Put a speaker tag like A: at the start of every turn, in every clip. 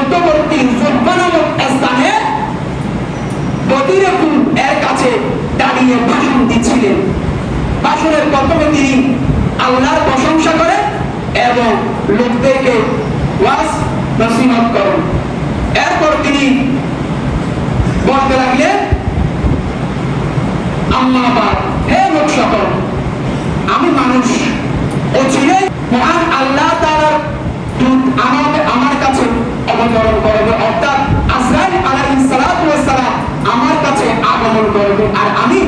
A: মধ্যবর্তী জুব্বা নামক স্থানে বদিরকুল এর কাছে দাঁড়িয়ে ভাষণ দিচ্ছিলেন। ভাষণের প্রথমে তিনি আল্লাহর প্রশংসা করেন এবং লোকদেরকে ওয়াজ নসিহত করেন। এরপর তিনি বলতে লাগলেন, আম্মা বাদ, হে লোক সকল, আমি মানুষ, অচিরেই মহান আল্লাহ তাআলার দূত আমার কাছে অবতরণ করবে, অর্থাৎ আজরাইল আলাইহিস সালাতু ওয়াস সালাম আমার কাছে আগমন করবে আর আমি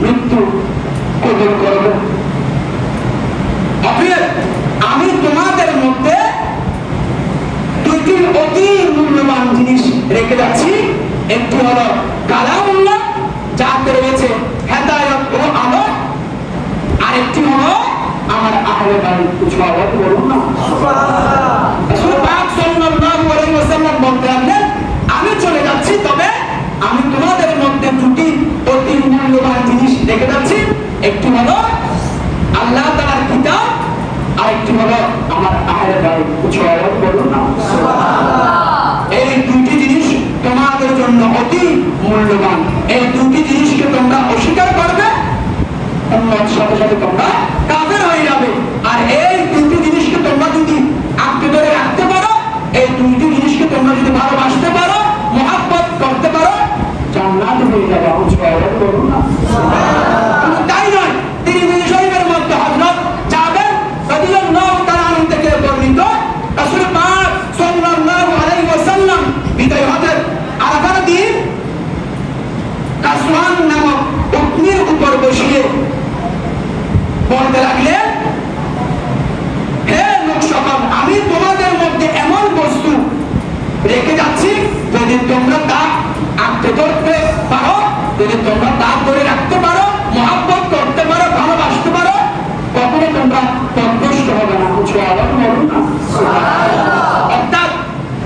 A: মৃত্যু কবুল করব। অতএব আমি তোমাদের মধ্যে দুইটি অতি মূল্যবান জিনিস রেখে যাচ্ছি। একটি হলো কালামুল্লাহ, যাতে রয়েছে হেদায়েত ও আলো, আরেকটি হলো আমার আহলে বাড়ি। কিছু আওয়াজ বলুন না সুবহানাল্লাহ। রাসূল পাক সাল্লাল্লাহু আলাইহি ওয়াসাল্লাম বলতেন, আমি চলে যাচ্ছি, তবে আমি তোমাদের মধ্যে দুটি অতি মূল্যবান জিনিস রেখে যাচ্ছি। একটি হলো আল্লাহ তাআলার কিতাব, আরেকটি হলো আমার আহলে বাড়ি। কিছু আওয়াজ বলুন না সুবহানাল্লাহ। এই দুটি জিনিস তোমাদের জন্য অতি মূল্যবান। এই দুটি জিনিসকে তোমরা অস্বীকার করবে, উম্মত সাথে সাথে তোমরা কাফের হয়ে যাবে। আর এই দুটি জিনিসকে তোমরা যদি আঁকড়ে ধরে রাখতে পারো, এই দুটি জিনিসকে তোমরা যদি ভালোবাসতে পারো, মহব্বত করতে পারো, জান্নাত হয়ে যাবে। আল্লাহু বলুন না সুবহানাল্লাহ। তাই নয়, তিরমিজি শরীফের মধ্যে হযরত জাবের রাদিয়াল্লাহু তাআলা আনহু থেকে বর্ণিত, রাসূল পাক সাল্লাল্লাহু আলাইহি ওয়াসাল্লাম বিদায় হজের আরাফার দিন কাসওয়ান নামক উটনির উপর বসিয়ে বলতে লাগলেন, হে লোক সকল, আমি তোমাদের মধ্যে এমন বস্তু রেখে যাচ্ছি, যদি তোমরা তা আঁকড়ে ধরতে পারো, যদি তোমরা তা ধরে রাখতে পারো, মহব্বত করতে পারো, ভালোবাসতে পারো, কখনো তোমরা পথভ্রষ্ট হবে না। কিছু আওয়াজ বলুন না সুবহানাল্লাহ। অর্থাৎ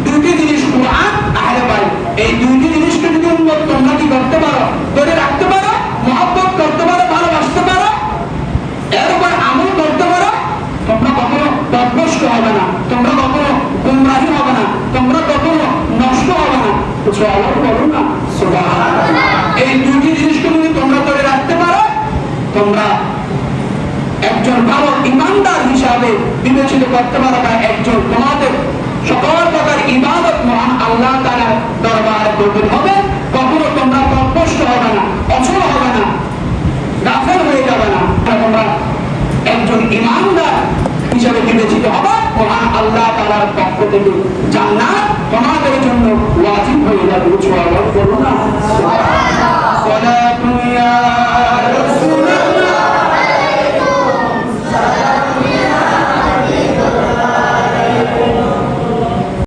A: দুটি জিনিস, কুরআন, আহলে বাইত, এই দুটি জিনিসকে যদি তোমরা কি করতে পারো, ধরে রাখতে পারো, মহব্বত করতে পারো, ভালোবাসতে পারো, এর উপর আমল করতে পারো, তোমরা কখনো পথভ্রষ্ট হবে না, তোমরা কখনো গুমরাহী হবে না, তোমরা কখনো নষ্ট হবে না। কিছু আওয়াজ বলুন না সুবহানাল্লাহ। এই দুটি জিনিসকে যদি তোমরা ধরে রাখতে পারো, তোমরা একজন ভালো ইমানদার হিসাবে বিবেচিত করতে পারো, বা একজন তোমাদের সকল প্রকার ইবাদত মহান আল্লাহ তাআলার দরবারে কবুল হবে। কখনো তোমরা পথভ্রষ্ট হবে না, অচল হবে না, গাফেল হয়ে যাবে না, তোমরা একজন ইমানদার হিসাবে বিবেচিত হবে। মহান আল্লাহ তাআলার পক্ষ থেকে জান্নাত তোমাদের জন্য ওয়াজিব হয়ে যাবে। কিছু আওয়াজ বলুন না সুবহানাল্লাহ।